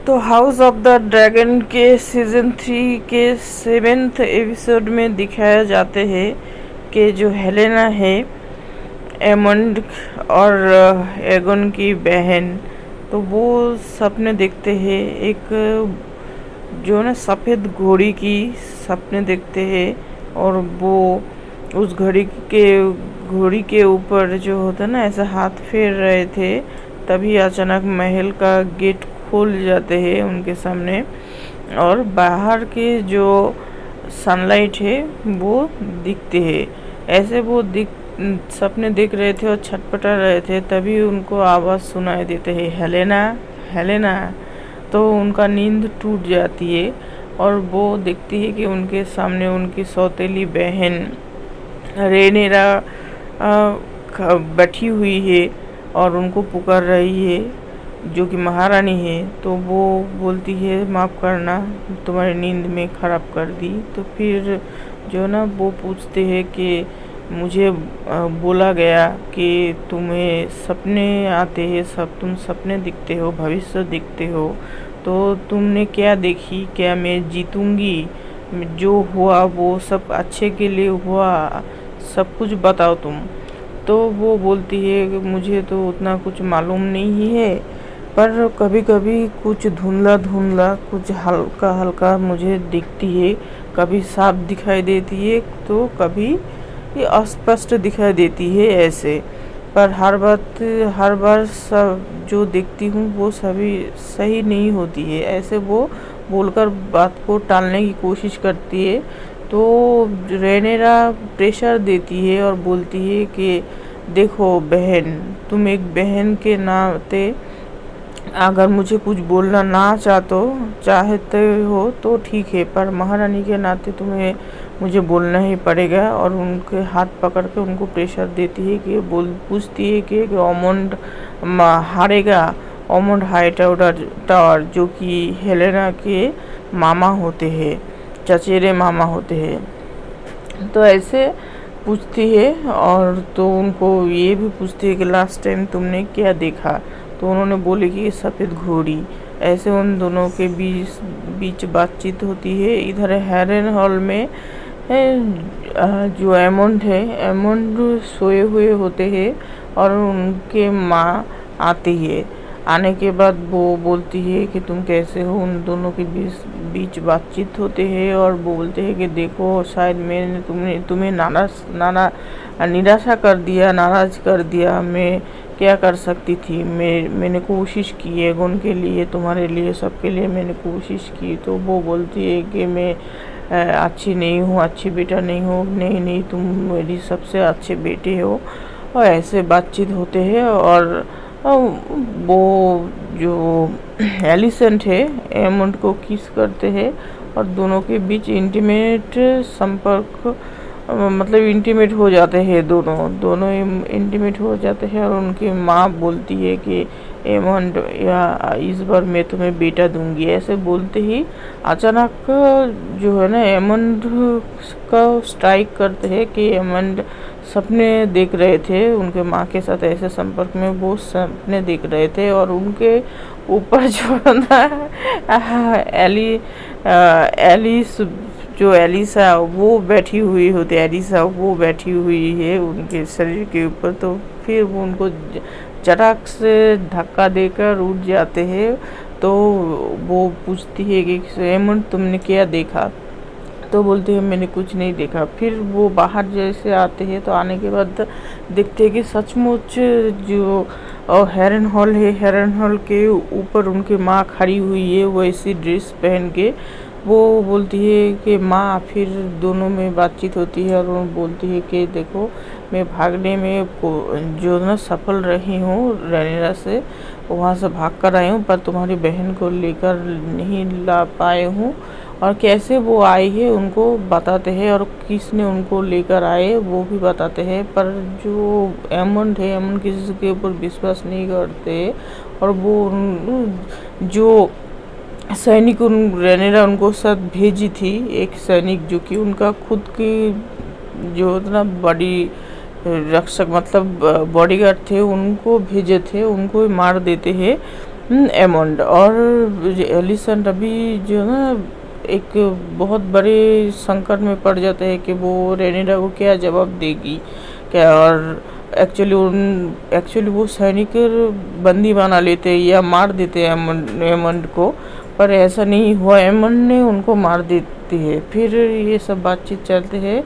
तो house of the dragon के season 3 के 7th एपिसोड में दिखाया जाते हैं कि जो हेलेना है एमंड और एगन की बहन, तो वो सपने देखते हैं एक जो ना सफ़ेद घोड़ी की सपने देखते हैं। और वो उस घोड़ी के ऊपर जो होता ना ऐसा हाथ फेर रहे थे, तभी अचानक महल का गेट खोल जाते हैं उनके सामने और बाहर के जो सनलाइट है वो दिखते हैं। ऐसे वो सपने देख रहे थे और छटपटा रहे थे, तभी उनको आवाज़ सुनाई देते हैं, हेलेना हेलेना। तो उनका नींद टूट जाती है और वो देखती है कि उनके सामने उनकी सौतेली बहन रेनेरा बैठी हुई है और उनको पुकार रही है, जो कि महारानी है। तो वो बोलती है माफ़ करना, तुम्हारी नींद में ख़राब कर दी। तो फिर जो ना वो पूछते हैं कि मुझे बोला गया कि तुम्हें सपने आते हैं, तुम सपने दिखते हो, भविष्य दिखते हो, तो तुमने क्या देखी? क्या मैं जीतूंगी? जो हुआ वो सब अच्छे के लिए हुआ, सब कुछ बताओ तुम। तो वो बोलती है कि मुझे तो उतना कुछ मालूम नहीं है, पर कभी कभी कुछ धुंधला धुंधला, कुछ हल्का हल्का मुझे दिखती है। कभी साफ दिखाई देती है तो कभी ये अस्पष्ट दिखाई देती है ऐसे। पर हर बार सब जो देखती हूँ वो सभी सही नहीं होती है, ऐसे वो बोलकर बात को टालने की कोशिश करती है। तो रेनेरा प्रेशर देती है और बोलती है कि देखो बहन, तुम एक बहन के नाते अगर मुझे कुछ बोलना ना चाहते हो तो ठीक है, पर महारानी के नाते तुम्हें मुझे बोलना ही पड़ेगा। और उनके हाथ पकड़ के उनको प्रेशर देती है कि पूछती है कि ऑमंड हारेगा। ऑमंड टावर जो कि हेलेना के मामा होते हैं, चचेरे मामा होते हैं। तो ऐसे पूछती है और तो उनको ये भी पूछती है कि लास्ट टाइम तुमने क्या देखा? तो उन्होंने बोले कि सफ़ेद घोड़ी। ऐसे उन दोनों के बीच बातचीत होती है। इधर हैरन हॉल में जो एमंड है, एमंड सोए हुए होते हैं और उनके माँ आती है। आने के बाद वो बोलती है कि तुम कैसे हो। उन दोनों के बीच बातचीत होते हैं और वो बोलते हैं कि देखो शायद मैंने तुम्हें निराशा कर दिया, नाराज़ कर दिया। मैं क्या कर सकती थी? मैंने कोशिश की है उनके लिए, तुम्हारे लिए, सबके लिए मैंने कोशिश की। तो वो बोलती है कि मैं अच्छी नहीं हूँ, अच्छी बेटा नहीं हूँ। नहीं, तुम मेरी सबसे अच्छे बेटे हो। और ऐसे बातचीत होते हैं और वो जो एलिसेंट है एमंड को किस करते हैं और दोनों के बीच इंटीमेट संपर्क, मतलब इंटीमेट हो जाते हैं, दोनों इंटीमेट हो जाते हैं। और उनकी माँ बोलती है कि एमंड इस बार मैं तुम्हें बेटा दूंगी। ऐसे बोलते ही अचानक जो है ना एमंड का स्ट्राइक करते हैं कि एमंड सपने देख रहे थे उनके माँ के साथ, ऐसे संपर्क में वो सपने देख रहे थे। और उनके ऊपर जो ना एलिस जो एलिसा वो बैठी हुई होती है, एलिसा वो बैठी हुई है उनके शरीर के ऊपर। तो फिर वो उनको चटाक से धक्का देकर उठ जाते हैं। तो वो पूछती है कि एमंड तुमने क्या देखा? तो बोलते हैं मैंने कुछ नहीं देखा। फिर वो बाहर जैसे आते हैं तो आने के बाद देखते हैं कि सचमुच जो हेरन हॉल है, हेरन हॉल के ऊपर उनकी माँ खड़ी हुई है वैसी ड्रेस पहन के। वो बोलती है कि माँ, फिर दोनों में बातचीत होती है और वो बोलती है कि देखो मैं भागने में जो ना सफल रही हूँ, रेनेरा से वहाँ से भाग कर आई हूँ, पर तुम्हारी बहन को लेकर नहीं ला पाए हूँ। और कैसे वो आई है उनको बताते हैं और किसने उनको लेकर आए वो भी बताते हैं। पर जो एमंड है, एमंड किसी के ऊपर विश्वास नहीं करते। और वो जो सैनिक रेनेरा उनको साथ भेजी थी, एक सैनिक जो कि उनका खुद की जो ना बड़ी रक्षक मतलब बॉडीगार्ड थे, उनको भेजे थे, उनको मार देते हैं। एमंड और एलिसन अभी जो है ना एक बहुत बड़े संकट में पड़ जाते हैं कि वो रेनिडा को क्या जवाब देगी क्या। और एक्चुअली वो सैनिक बंदी बना लेते हैं या मार देते हैं एमंड को, पर ऐसा नहीं हुआ, एमंड ने उनको मार देती है। फिर ये सब बातचीत चलते हैं।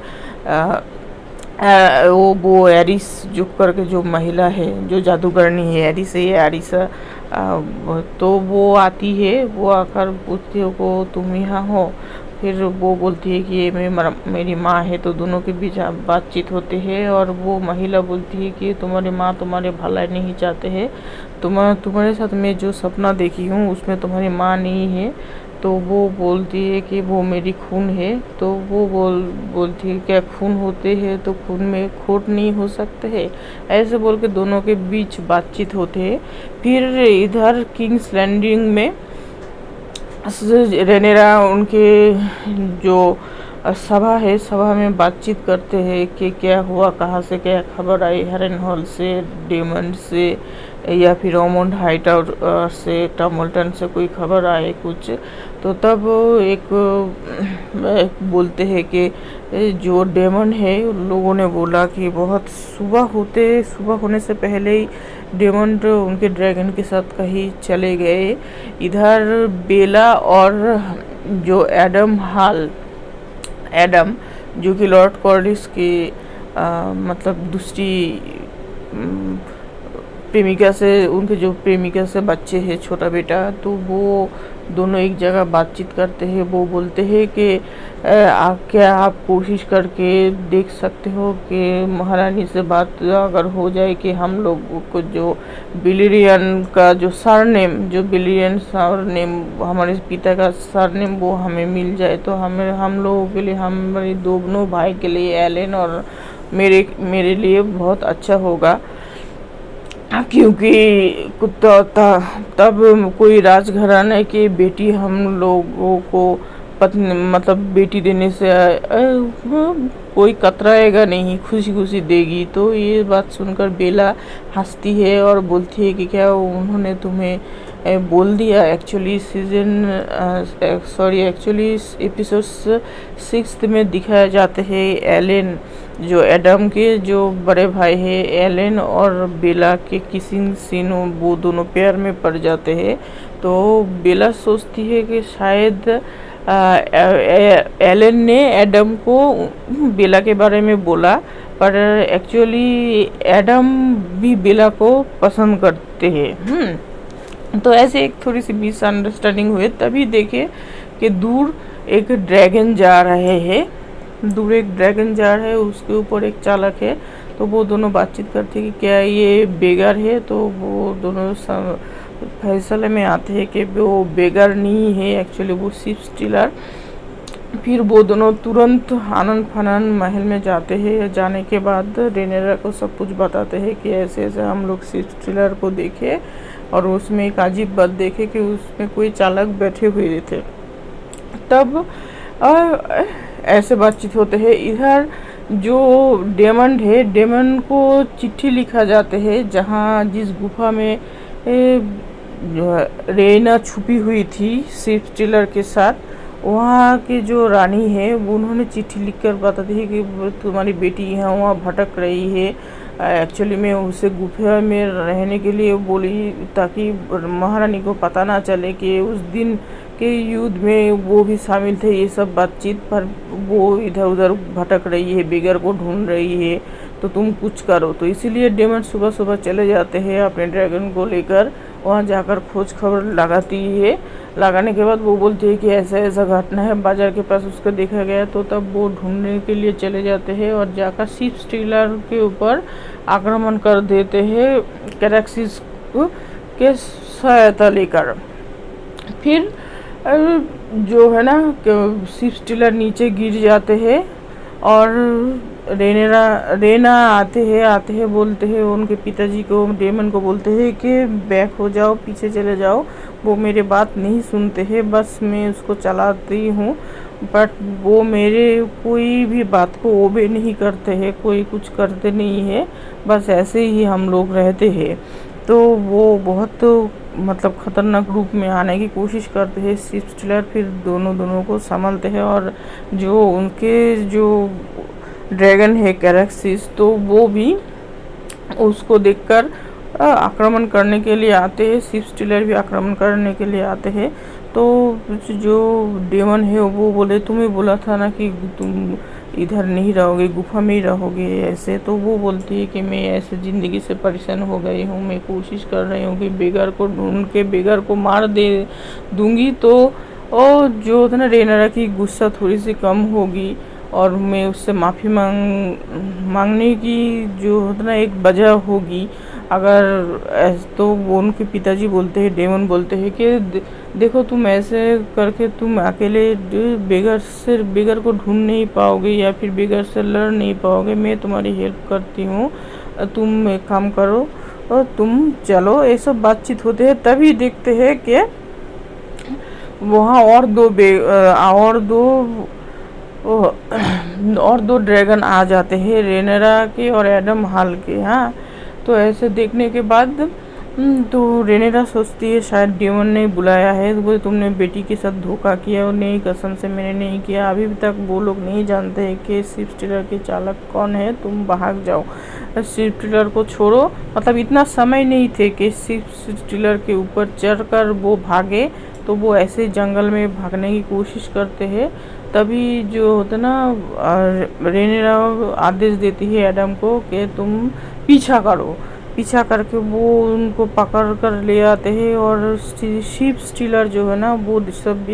वो एरिस जो करके जो महिला है जो जादूगरनी है, एरिस है एरिसा, तो वो आती है, वो आकर पूछती है को तुम यहाँ हो। फिर वो बोलती है कि ये मेरी माँ है, तो दोनों के बीच बातचीत होती है और वो महिला बोलती है कि तुम्हारी माँ तुम्हारे भलाई नहीं चाहते हैं, तुम्हारे साथ मैं जो सपना देखी हूँ उसमें तुम्हारी माँ नहीं है। तो वो बोलती है कि वो मेरी खून है। तो वो बोलती है क्या खून होते हैं तो खून में खोट नहीं हो सकते है, ऐसे बोल के दोनों के बीच बातचीत होते हैं। फिर इधर किंग्स लैंडिंग में रेनेरा उनके जो सभा है, सभा में बातचीत करते हैं कि क्या हुआ, कहाँ से क्या खबर आई, हेरेनहॉल से, डेमंड से या फिर ऑमंड हाइटआउट से, टम्बलटन से कोई खबर आए कुछ। तो तब एक बोलते हैं कि जो डेमंड है उन लोगों ने बोला कि बहुत सुबह होने से पहले ही डेमंड उनके ड्रैगन के साथ कहीं चले गए। इधर बेला और जो एडम जो कि लॉर्ड कॉर्डिस की मतलब दूसरी प्रेमिका से, उनके जो प्रेमिका से बच्चे हैं, छोटा बेटा, तो वो दोनों एक जगह बातचीत करते हैं। वो बोलते हैं कि क्या आप कोशिश करके देख सकते हो कि महारानी से बात अगर हो जाए कि हम लोग को जो बिलियन का जो बिलियन सरनेम हमारे पिता का सरनेम वो हमें मिल जाए, तो हम लोगों के लिए, हमारे दोनों भाई के लिए, एलेन और मेरे लिए बहुत अच्छा होगा। क्योंकि तब कोई राजघराने की बेटी हम लोगों को पत्नी मतलब बेटी देने से कोई कतराएगा नहीं, खुशी खुशी देगी। तो ये बात सुनकर बेला हंसती है और बोलती है कि क्या उन्होंने तुम्हें बोल दिया। एक्चुअली एपिसोड 6 में दिखाया जाते हैं एलेन, जो एडम के जो बड़े भाई है, एलेन और बेला के किसिंग सीन, वो दोनों प्यार में पड़ जाते हैं। तो बेला सोचती है कि शायद एलेन ने एडम को बेला के बारे में बोला, पर एक्चुअली एडम भी बेला को पसंद करते हैं। तो ऐसे एक थोड़ी सी मिसअंडरस्टैंडिंग हुए। तभी देखे कि दूर एक ड्रैगन जा रहे हैं, उसके ऊपर एक चालक है। तो वो दोनों बातचीत करते हैं कि क्या ये बेगर है। तो वो दोनों फैसले में आते हैं कि वो बेगर नहीं है, एक्चुअली वो शिप स्टीलर। फिर वो दोनों तुरंत आनंद फानन महल में जाते हैं। जाने के बाद रेनेरा को सब कुछ बताते हैं कि ऐसे ऐसे हम लोग शिप स्टीलर को देखे और उसमें एक अजीब बात देखे कि उसमें कोई चालक बैठे हुए थे। तब ऐसे बातचीत होते हैं। इधर जो डेमंड है, डेमंड को चिट्ठी लिखा जाते हैं, जहाँ जिस गुफा में रेना छुपी हुई थी शिप स्टीलर के साथ, वहाँ की जो रानी है वो उन्होंने चिट्ठी लिखकर बताती है कि तुम्हारी बेटी यहाँ वहाँ भटक रही है। एक्चुअली में उसे गुफा में रहने के लिए बोली ताकि महारानी को पता ना चले कि उस दिन के युद्ध में वो भी शामिल थे। ये सब बातचीत पर वो इधर उधर भटक रही है, बेगर को ढूंढ रही है, तो तुम कुछ करो। तो इसीलिए डेमन सुबह सुबह चले जाते हैं अपने ड्रैगन को लेकर, वहाँ जाकर खोज खबर लगाती है। लगाने के बाद वो बोलती है कि ऐसा ऐसा घटना है बाजार के पास, उसको देखा गया। तो तब वो ढूंढने के लिए चले जाते हैं और जाकर शिप स्टीलर के ऊपर आक्रमण कर देते हैं कैरेक्सिस के सहायता लेकर। फिर जो है ना शिप स्टीलर नीचे गिर जाते हैं और रेना आते हैं बोलते हैं उनके पिताजी को, डेमन को बोलते हैं कि बैक हो जाओ, पीछे चले जाओ। वो मेरे बात नहीं सुनते हैं, बस मैं उसको चलाती हूँ, बट वो मेरे कोई भी बात को ओबे नहीं करते हैं, कोई कुछ करते नहीं है, बस ऐसे ही हम लोग रहते हैं। तो वो बहुत मतलब खतरनाक रूप में आने की कोशिश करते हैं शिप स्टिलर, फिर दोनों को संभलते हैं। और जो उनके जो ड्रैगन है कैरेक्सिस, तो वो भी उसको देखकर आक्रमण करने के लिए आते हैं। शिप स्टिलर भी आक्रमण करने के लिए आते हैं। तो जो डेमन है वो बोले तुम्हें बोला था ना कि तुम इधर नहीं रहोगे, गुफा में ही रहोगे ऐसे। तो वो बोलती है कि मैं ऐसे ज़िंदगी से परेशान हो गई हूँ, मैं कोशिश कर रही हूँ कि बेगर को ढूंढ के बेगर को मार दे दूंगी तो और जो होता ना रेनारा की गुस्सा थोड़ी सी कम होगी और मैं उससे माफ़ी मांगने की जो होता ना एक वजह होगी। अगर तो वो उनके पिताजी बोलते हैं, डेमन बोलते हैं कि देखो तुम ऐसे करके तुम अकेले बेगर को ढूंढ नहीं पाओगे या फिर बेगर से लड़ नहीं पाओगे, मैं तुम्हारी हेल्प करती हूँ, तुम एक काम करो और तुम चलो। ये सब बातचीत होते हैं। तभी देखते हैं कि वहाँ और दो ड्रैगन आ जाते हैं, रेनेरा के और एडम हाल के। हाँ, तो ऐसे देखने के बाद तो रेनेरा सोचती है शायद डेमन ने बुलाया है, तो बोले तुमने बेटी के साथ धोखा किया। और नहीं, कसम से मैंने नहीं किया। अभी तक वो लोग नहीं जानते हैं कि शिप स्टिलर के चालक कौन है, तुम भाग जाओ, शिप स्टिलर को छोड़ो। मतलब इतना समय नहीं थे कि शिप स्टिलर के ऊपर चढ़कर वो भागे। तो वो ऐसे जंगल में भागने की कोशिश करते हैं। तभी जो होता ना रेनेरा आदेश देती है एडम को कि तुम पीछा करो। पीछा करके वो उनको पकड़ कर ले आते हैं। और शिप स्टीलर जो है ना वो ये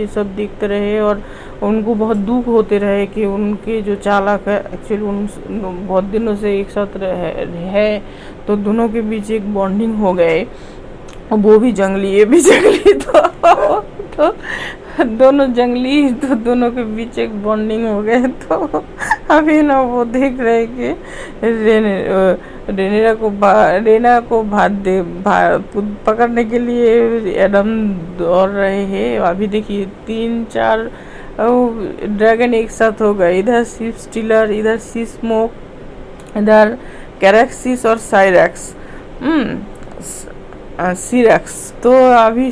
सब देखते रहे और उनको बहुत दुख होते रहे कि उनके जो चालक है एक्चुअली उन बहुत दिनों से एक साथ है, तो दोनों के बीच एक बॉन्डिंग हो गए। वो भी जंगली, ये भी जंगली, तो दोनों जंगली, तो दोनों के बीच एक बॉन्डिंग हो गए। तो अभी ना वो देख रहे कि रेना को पकड़ने के लिए एडम दौड़ रहे हैं। अभी देखिए 3-4 ड्रैगन एक साथ हो गए, इधर शिप स्टिलर, इधर सी स्मोक, इधर कैरेक्सिस और साइरेक्स सिरेक्स। तो अभी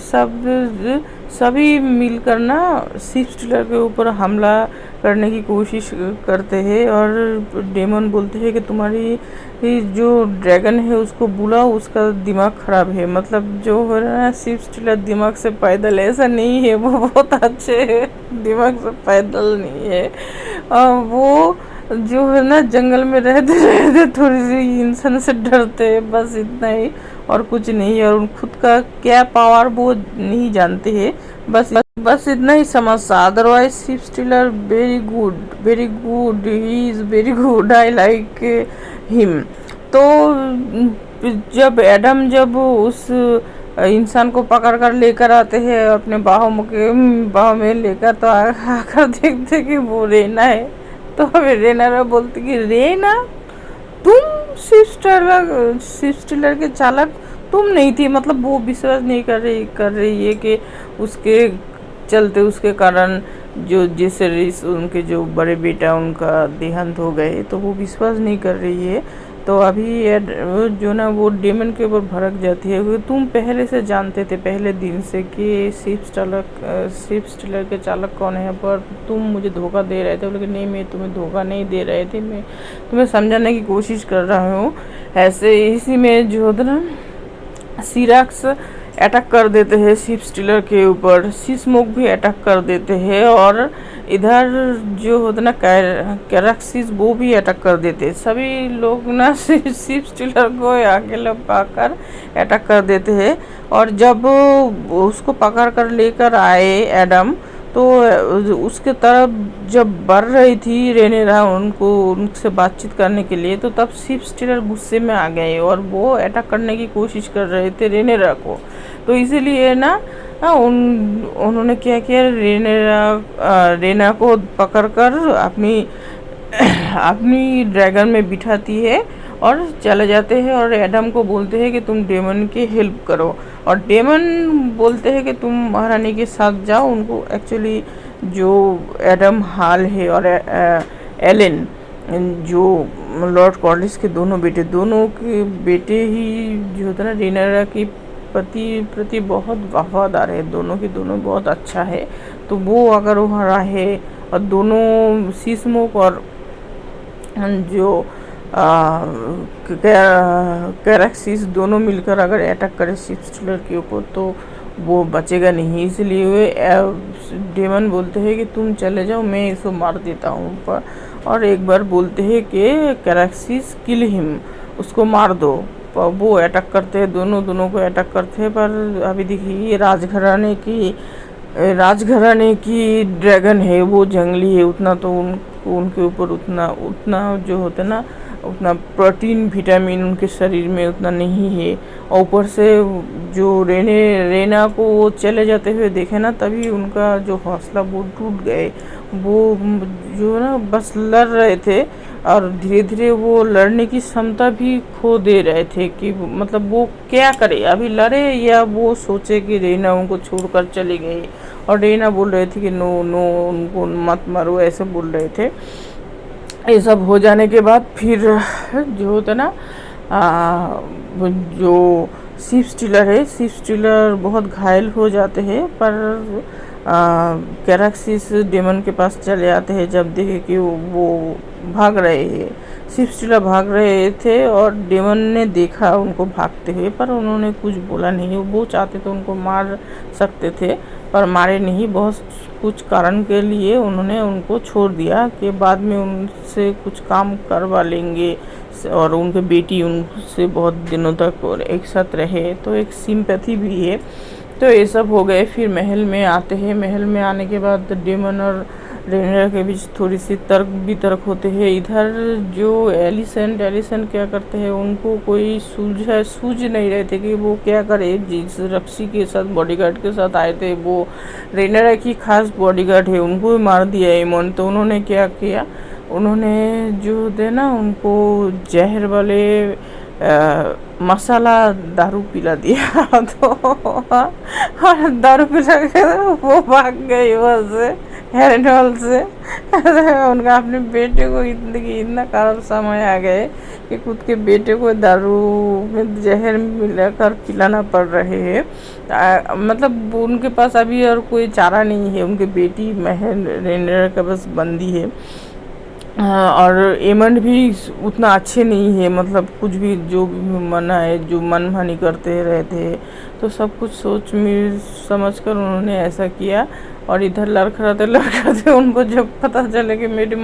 सभी मिलकर ना शिप स्टिलर के ऊपर हमला करने की कोशिश करते हैं। और डेमन बोलते हैं कि तुम्हारी जो ड्रैगन है उसको बुलाओ, उसका दिमाग खराब है। मतलब जो हो रहा है शिप स्टिलर दिमाग से पैदल, ऐसा नहीं है, वो बहुत अच्छे है, दिमाग से पैदल नहीं है। वो जो है ना जंगल में रहते रहते थोड़ी सी इंसान से डरते हैं, बस इतना ही और कुछ नहीं है। और उन खुद का क्या पावर वो नहीं जानते हैं, बस इतना ही समझता। Otherwise ship स्टिलर very good, he is very good, I like him. तो जब उस इंसान को पकड़ कर लेकर आते हैं अपने बाहों में लेकर, तो आकर देखते कि वो रेना है। तो हमें रेना बोलती कि रेना तुम शिप स्टिलर के चालक तुम नहीं थी। मतलब वो विश्वास नहीं कर रही है कि उसके चलते, उसके कारण जो जिससे उनके जो बड़े बेटा उनका देहांत हो गए, तो वो विश्वास नहीं कर रही है। तो अभी जो ना वो डेमन के ऊपर भड़क जाती है कि तुम पहले से जानते थे, पहले दिन से, कि शिप स्टिलर के चालक कौन है, पर तुम मुझे धोखा दे रहे थे। लेकिन नहीं, मैं तुम्हें धोखा नहीं दे रहे थे, मैं तुम्हें समझाने की कोशिश कर रहा हूँ। ऐसे इसी में जो होता ना सिराक्स अटैक कर देते हैं शिप स्टिलर के ऊपर, सी स्मोक भी अटैक कर देते हैं। और इधर जो होता ना कैरेक्सिस वो भी अटैक कर देते हैं। सभी लोग ना शिप स्टिलर को अकेले पाकर अटैक कर देते हैं। और जब उसको पकड़ कर लेकर आए एडम, तो उसके तरफ जब बढ़ रही थी रेनेरा उनसे बातचीत करने के लिए, तो तब शिप स्टिलर गुस्से में आ गए और वो अटैक करने की कोशिश कर रहे थे रेनेरा को। तो इसीलिए ना उन्होंने क्या किया, रेना को पकड़कर अपनी ड्रैगन में बिठाती है और चले जाते हैं। और एडम को बोलते हैं कि तुम डेमन की हेल्प करो। और डेमन बोलते हैं कि तुम महारानी के साथ जाओ। उनको एक्चुअली जो एडम हाल है और एलेन, जो लॉर्ड कॉर्लिस के दोनों के बेटे ही जो होता है ना रेनेरा की पति प्रति बहुत वफादार है, दोनों की दोनों बहुत अच्छा है। तो वो अगर वहाँ रहे और दोनों सीस्मोक और जो कैरेक्सिस दोनों मिलकर अगर अटैक करे शिप स्टीलर के ऊपर तो वो बचेगा नहीं। इसलिए वे डेमन बोलते हैं कि तुम चले जाओ, मैं इसको मार देता हूँ। पर और एक बार बोलते हैं कि कैरेक्सिस किल हिम, उसको मार दो। पर वो अटैक करते हैं, दोनों को अटैक करते हैं। पर अभी देखिए ये राजघराने की ड्रैगन है, वो जंगली है, उतना तो उनके ऊपर उतना जो होता है ना, उतना प्रोटीन विटामिन उनके शरीर में उतना नहीं है। और ऊपर से जो रेना को वो चले जाते हुए देखे ना, तभी उनका जो हौसला वो टूट गए। वो जो ना बस लड़ रहे थे और धीरे धीरे वो लड़ने की क्षमता भी खो दे रहे थे कि मतलब वो क्या करे, अभी लड़े या वो सोचे कि रेना उनको छोड़कर चली गई। और रेना बोल रहे थे कि नो नो उनको मत मारो, ऐसे बोल रहे थे। ये सब हो जाने के बाद फिर जो होता ना जो शिप स्टीलर है, शिप स्टीलर बहुत घायल हो जाते हैं। पर कैरेक्सिस डेमन के पास चले आते हैं जब देखे कि वो भाग रहे हैं। शिप स्टीलर भाग रहे थे और डेमन ने देखा उनको भागते हुए, पर उन्होंने कुछ बोला नहीं। वो चाहते तो उनको मार सकते थे पर मारे नहीं। बहुत कुछ कारण के लिए उन्होंने उनको छोड़ दिया कि बाद में उनसे कुछ काम करवा लेंगे। और उनके बेटी उनसे बहुत दिनों तक और एक साथ रहे, तो एक सिंपैथी भी है। तो ये सब हो गए। फिर महल में आते हैं। महल में आने के बाद डेमन और रेनियर के बीच थोड़ी सी तर्क वितर्क होते हैं। इधर जो एलिसेंट क्या करते हैं, उनको कोई सूझ नहीं रहे थे कि वो क्या करे। जिस रक्सी के साथ बॉडीगार्ड के साथ आए थे, वो रेनियर की खास बॉडीगार्ड है, उनको भी मार दिया एमन। तो उन्होंने क्या किया, उन्होंने जो थे ना उनको जहर वाले मसाला दारू पिला दिया। तो और दारू पिला के वो भाग गई वहाँ से, हेरनॉल से। उनका अपने बेटे को इतना खराब समय आ गए कि खुद के बेटे को दारू में जहर मिलाकर पिलाना पड़ रहे हैं। मतलब उनके पास अभी और कोई चारा नहीं है। उनके बेटी महल रेनर का बस बंदी है। और एमंड भी उतना अच्छे नहीं है, मतलब कुछ भी जो भी मना है, जो मनमानी करते रहते हैं। तो सब कुछ सोच समझ कर उन्होंने ऐसा किया। और इधर लड़खड़ाते उनको जब पता चले कि मेरी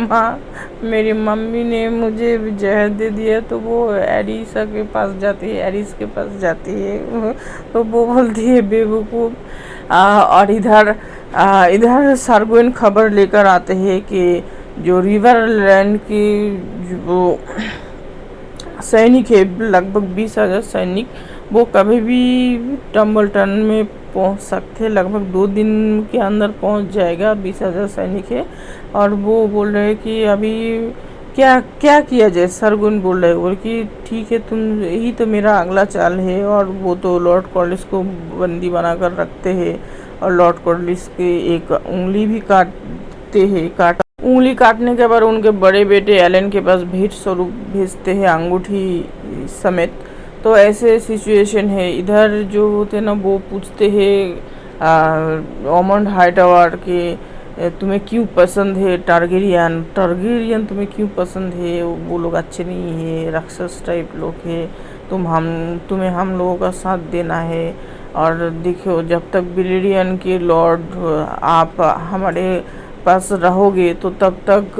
मम्मी ने मुझे जहर दे दिया, तो वो एरिसा के पास जाती है, एरिस के पास जाती है। तो वो बोलती है बेवकूफ़। और इधर सार्गोइन खबर लेकर आते हैं कि जो रिवर लैंड की जो सैनिक है, लगभग 20,000 सैनिक, वो कभी भी टम्बलटन में पहुंच सकते हैं। लगभग 2 दिन के अंदर पहुंच जाएगा। 20,000 सैनिक है। और वो बोल रहे हैं कि अभी क्या क्या किया जाए। सरगुन बोल रहे हैं कि ठीक है, तुम यही तो मेरा अगला चाल है। और वो तो लॉर्ड कॉर्लिस को बंदी बनाकर रखते हैं और लॉर्ड कॉर्लिस के एक उंगली भी काटते हैं। उंगली काटने के बाद उनके बड़े बेटे एलन के पास भेंट स्वरूप भेजते हैं, अंगूठी समेत। तो ऐसे सिचुएशन है। इधर जो होते ना वो पूछते हैं ऑमंड हाइटावर के तुम्हें क्यों पसंद है टारगेरियन तुम्हें क्यों पसंद है। वो लोग अच्छे नहीं है, राक्षस टाइप लोग है। तुम्हें हम लोगों का साथ देना है। और देखो, जब तक बिलियरियन के लॉर्ड आप हमारे पास रहोगे तो तब तक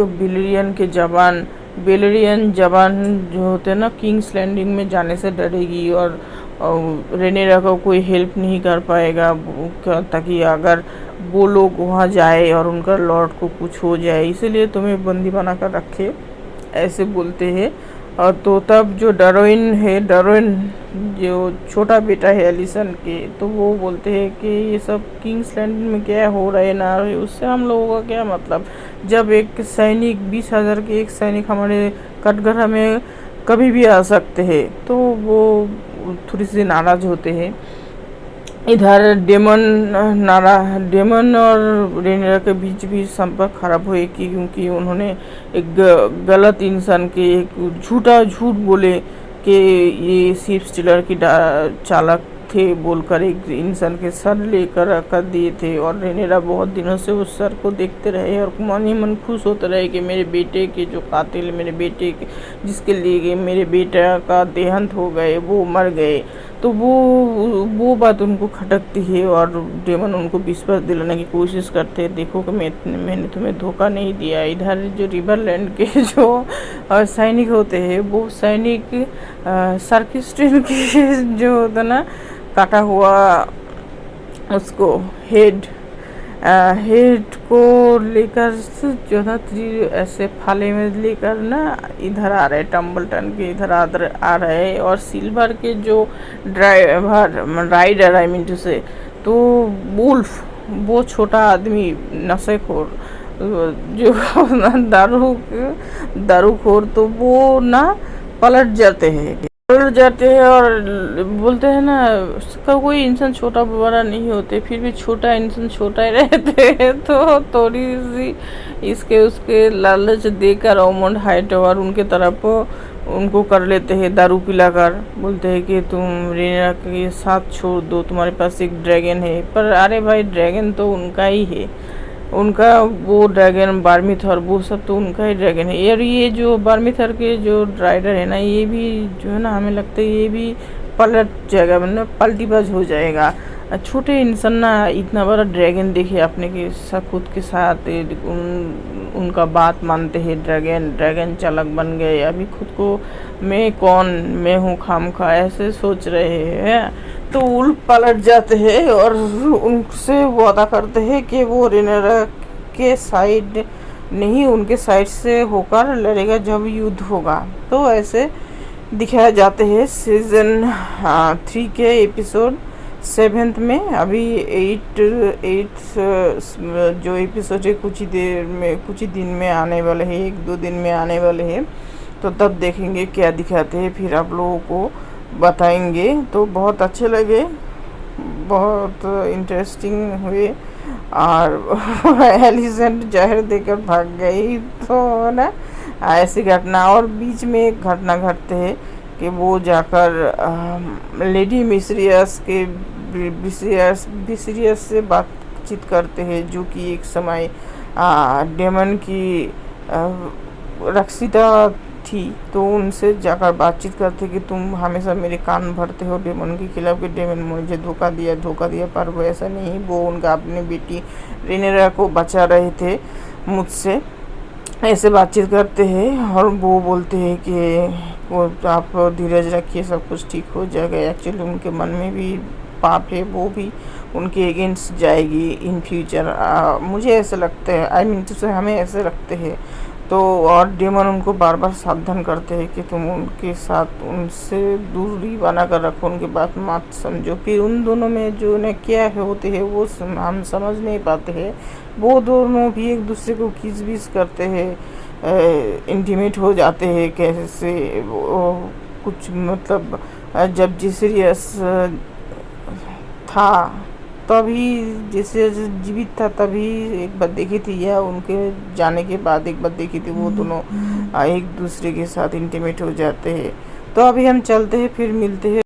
बेलेरियन जवान जो होते हैं ना, किंग्स लैंडिंग में जाने से डरेगी। और रेनेरा को कोई हेल्प नहीं कर पाएगा, ताकि अगर वो लोग वहाँ जाए और उनका लॉर्ड को कुछ हो जाए, इसीलिए तुम्हें बंदी बना कर रखे, ऐसे बोलते हैं। और तो तब जो डरोइन जो छोटा बेटा है एलिसन के, तो वो बोलते हैं कि ये सब किंग्स लैंड में क्या हो रहा है ना रहे, उससे हम लोगों का क्या मतलब। जब एक सैनिक 20,000 के एक सैनिक हमारे कटघरा में कभी भी आ सकते हैं, तो वो थोड़ी सी नाराज़ होते हैं। इधर डेमन और रेनिरा के बीच भी संपर्क खराब हुए क्योंकि उन्होंने एक गलत इंसान के एक झूठ बोले कि ये शिप स्टीलर की चालक थे बोलकर एक इंसान के सर लेकर रख दिए थे। और रेनेरा बहुत दिनों से उस सर को देखते रहे और मन ही मन खुश होते रहे कि मेरे बेटे के जो कातिल, मेरे बेटे के जिसके लिए मेरे बेटा का देहांत हो गए, वो मर गए। तो वो बात उनको खटकती है और डेमन उनको विश्वास दिलाने की कोशिश करते हैं, देखो कि मैंने तुम्हें धोखा नहीं दिया। इधर जो रिवरलैंड के जो सैनिक होते हैं, वो सैनिक सर्किस्ट्रियन के जो होता ना काटा हुआ उसको हेड को लेकर जो था ऐसे फाले में लेकर ना इधर आ रहे, टम्बलटन के इधर आ रहे। और सिल्वर के जो राइडर आई मीन टू से, तो वुल्फ, वो छोटा आदमी नशेखोर जो दारूखोर, तो वो ना पलट जाते हैं और बोलते हैं ना, उसका कोई इंसान छोटा बड़ा नहीं होते, फिर भी छोटा इंसान छोटा ही रहते हैं। तो थोड़ी सी इसके उसके लालच देकर ऑमंड हाईटॉवर उनके तरफ उनको कर लेते हैं, दारू पिलाकर। बोलते हैं कि तुम रेनेरा के साथ छोड़ दो, तुम्हारे पास एक ड्रैगन है। पर अरे भाई, ड्रैगन तो उनका ही है, उनका वो ड्रैगन बार्मीथर, वो सब तो उनका ही ड्रैगन है। और ये जो बार्मीथर के जो राइडर है ना, ये भी जो है ना, हमें लगता है ये भी पलट जाएगा, मतलब पलटीबाज हो जाएगा। छोटे इंसान ना इतना बड़ा ड्रैगन देखे अपने के खुद के साथ उनका बात मानते हैं, ड्रैगन चालक बन गए। अभी खुद को मैं हूँ खामखा ऐसे सोच रहे हैं, तो उल्ट पलट जाते हैं और उनसे वादा करते हैं कि वो रेनेरा के साइड नहीं, उनके साइड से होकर लड़ेगा जब युद्ध होगा। तो ऐसे दिखाया जाते हैं सीज़न 3 के एपिसोड 7 में। अभी 8 जो एपिसोड है कुछ ही दिन में आने वाले हैं, 1-2 दिन में आने वाले हैं। तो तब देखेंगे क्या दिखाते हैं, फिर आप लोगों को बताएंगे। तो बहुत अच्छे लगे, बहुत इंटरेस्टिंग हुए। और एलिसेंट जहर देकर भाग गई, तो ना ऐसी घटना। और बीच में एक घटना घटते है कि वो जाकर लेडी विसीरियस से बातचीत करते हैं, जो कि एक समय डेमन की रक्षिता थी। तो उनसे जाकर बातचीत करते कि तुम हमेशा मेरे कान भरते हो डेमन के खिलाफ, कि डेमन मुझे धोखा दिया। पर वो ऐसा नहीं, वो उनका अपनी बेटी रेनेरा को बचा रहे थे मुझसे। ऐसे बातचीत करते हैं और वो बोलते हैं कि वो आप धीरज रखिए, सब कुछ ठीक हो जाएगा। एक्चुअली उनके मन में भी पाप है, वो भी उनके अगेंस्ट जाएगी इन फ्यूचर। मुझे ऐसा लगता है, आई मीन टू से हमें ऐसे लगते हैं। तो और डेमन उनको बार बार सावधान करते हैं कि तुम उनके साथ उनसे दूरी बना कर रखो, उनकी बात मत समझो। फिर उन दोनों में जो न क्या होते हैं वो हम समझ नहीं पाते हैं। वो दोनों भी एक दूसरे को किस करते हैं, इंटीमेट हो जाते हैं कैसे। वो कुछ मतलब जब जीसरियस था तभी, जैसे जीवित था तभी एक बार देखी थी, या उनके जाने के बाद एक बार देखी थी। वो दोनों एक दूसरे के साथ इंटीमेट हो जाते हैं। तो अभी हम चलते हैं, फिर मिलते हैं।